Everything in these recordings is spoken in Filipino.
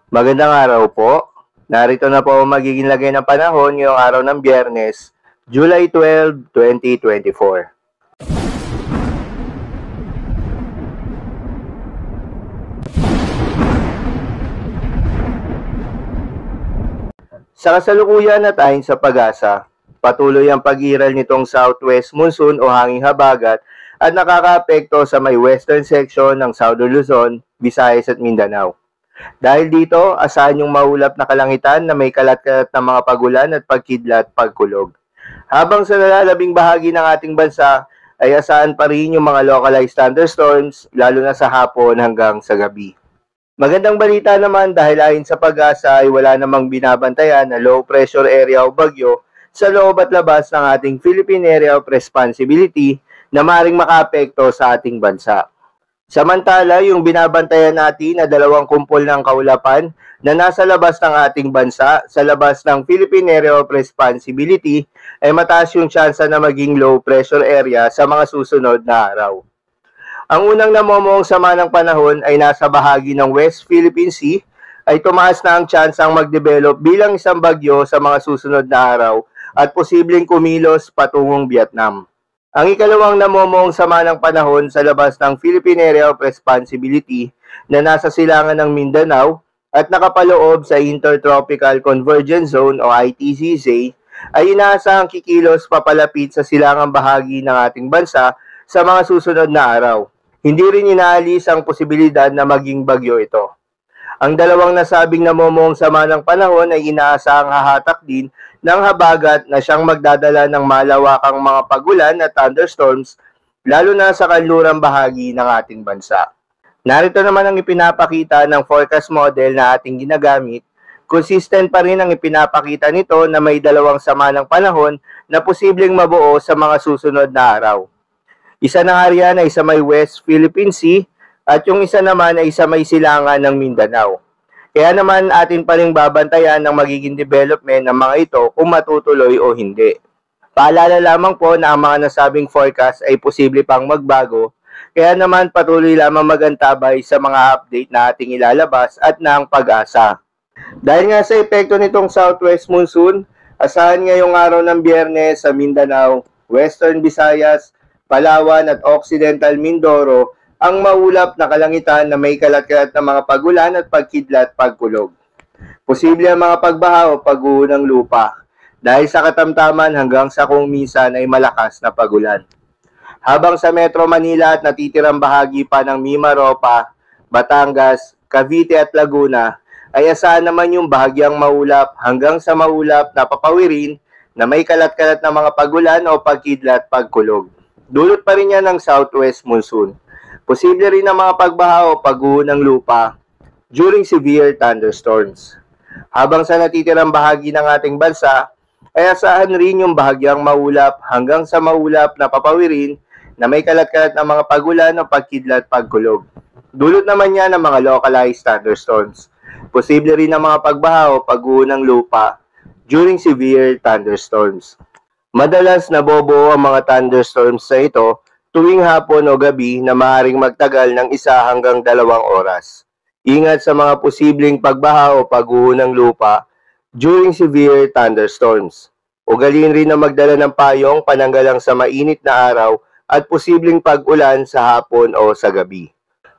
Magandang araw po. Narito na po ang magiging lagay ng panahon ngayong araw ng Biyernes, July 12, 2024. Sa kasalukuyan at ayon sa pag-asa, patuloy ang pag-iral nitong southwest monsoon o hanging habagat at nakakaapekto sa may western section ng Southern Luzon, Visayas at Mindanao. Dahil dito, asahan yung maulap na kalangitan na may kalat-kalat na mga pagulan at pagkidlat pagkulog. Habang sa nalalabing bahagi ng ating bansa, ay asahan pa rin yung mga localized thunderstorms, lalo na sa hapon hanggang sa gabi. Magandang balita naman dahil ayon sa pag-asa ay wala namang binabantayan na low pressure area o bagyo sa loob at labas ng ating Philippine Area of Responsibility na maaaring makaapekto sa ating bansa. Samantala, yung binabantayan natin na dalawang kumpol ng kaulapan na nasa labas ng ating bansa sa labas ng Philippine Area of Responsibility ay mataas yung tsansa na maging low pressure area sa mga susunod na araw. Ang unang namumuong sama ng panahon ay nasa bahagi ng West Philippine Sea ay tumaas na ang tsansang mag-develop bilang isang bagyo sa mga susunod na araw at posibleng kumilos patungong Vietnam. Ang ikalawang namumuong sama ng panahon sa labas ng Philippine Area of Responsibility na nasa silangan ng Mindanao at nakapaloob sa Intertropical Convergence Zone o ITCZ ay inaasahang kikilos papalapit sa silangang bahagi ng ating bansa sa mga susunod na araw. Hindi rin inaalis ang posibilidad na maging bagyo ito. Ang dalawang nasabing namumuong sama ng panahon ay inaasahang hahatak din ng habagat na siyang magdadala ng malawakang mga pagulan at thunderstorms lalo na sa kanlurang bahagi ng ating bansa. Narito naman ang ipinapakita ng forecast model na ating ginagamit. Consistent pa rin ang ipinapakita nito na may dalawang sama ng panahon na posibleng mabuo sa mga susunod na araw. Isa ng area ay sa may West Philippine Sea at yung isa naman ay sa may silangan ng Mindanao. Kaya naman atin pa rin babantayan ng magiging development ng mga ito kung matutuloy o hindi. Paalala lamang po na ang mga nasabing forecast ay posible pang magbago, kaya naman patuloy lamang magantabay sa mga update na ating ilalabas at ng pag-asa. Dahil nga sa epekto nitong southwest monsoon, asahan ngayong araw ng Biyernes sa Mindanao, Western Visayas, Palawan at Occidental Mindoro ang maulap na kalangitan na may kalat-kalat na mga pagulan at pagkidlat pagkulog. Posible ang mga pagbaha o pagguho ng lupa dahil sa katamtaman hanggang sa kung minsan ay malakas na pagulan. Habang sa Metro Manila at natitirang bahagi pa ng Mimaropa, Batangas, Cavite at Laguna ay asahan naman yung bahagyang maulap hanggang sa maulap na papawirin na may kalat-kalat na mga pagulan o pagkidlat pagkulog. Dulot pa rin yan ng southwest monsoon. Posible rin ang mga pagbaha o pagguho ng lupa during severe thunderstorms. Habang sa natitirang bahagi ng ating bansa, ay asahan rin yung bahagyang maulap hanggang sa maulap na papawirin na may kalat-kalat na mga pagulan o pagkidlat pagkulog. Dulot naman yan ng mga localized thunderstorms. Posible rin ang mga pagbaha o pagguho ng lupa during severe thunderstorms. Madalas nabobuo ang mga thunderstorms sa ito tuwing hapon o gabi na maaaring magtagal ng 1 hanggang 2 oras. Ingat sa mga posibleng pagbaha o pagguho ng lupa during severe thunderstorms. Ugaliin rin na magdala ng payong pananggalang sa mainit na araw at posibleng pag-ulan sa hapon o sa gabi.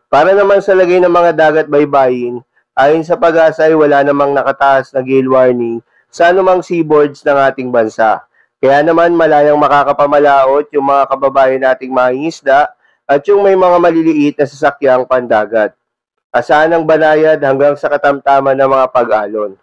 Para naman sa lagay ng mga dagat baybayin, ayon sa pag-asa ay wala namang nakataas na gale warning sa anumang seaboards ng ating bansa. Kaya naman malayang makakapamalaot yung mga kababayan nating mangingisda at yung may mga maliliit na sasakyang pandagat. Asahan ang banayad hanggang sa katamtaman ng mga pag-alon.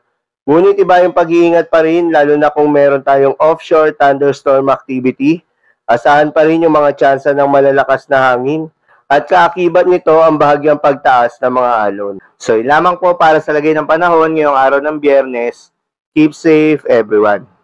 Ngunit iba yung pag-iingat pa rin lalo na kung meron tayong offshore thunderstorm activity. Asahan pa rin yung mga tsansa ng malalakas na hangin at kaakibat nito ang bahagyang pagtaas ng mga alon. So, lamang po para sa lagay ng panahon ngayong araw ng Biyernes. Keep safe everyone.